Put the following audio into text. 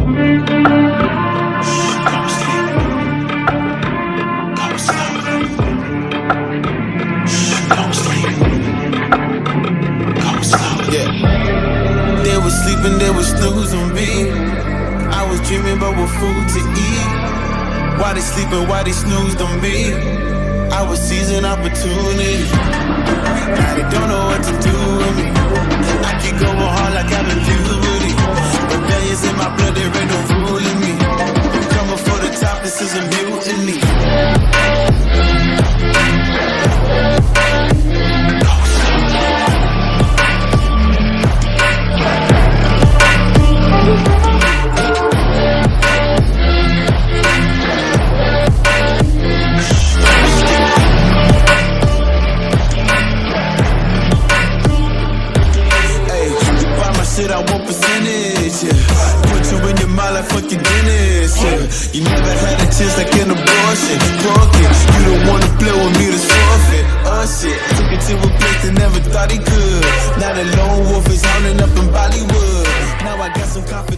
They was sleeping, they was snoozing me. I was dreaming about what food to eat. Why they sleeping, why they snoozed on me? I was seizing opportunity. Now they don't know what to do with me. I keep going hard like I'm in puberty. Rebellions in my blood, there ain't no ruling me. I'm coming for the top, this is a mutiny. Shit, I want percentage, yeah. Put you in your mind like fucking Guinness, yeah. You never had a chance like an abortion. Broken, you don't wanna play with me to forfeit. Oh shit, took it to a place that never thought he could. Now the lone wolf is hounding up in Bollywood. Now I got some confidence.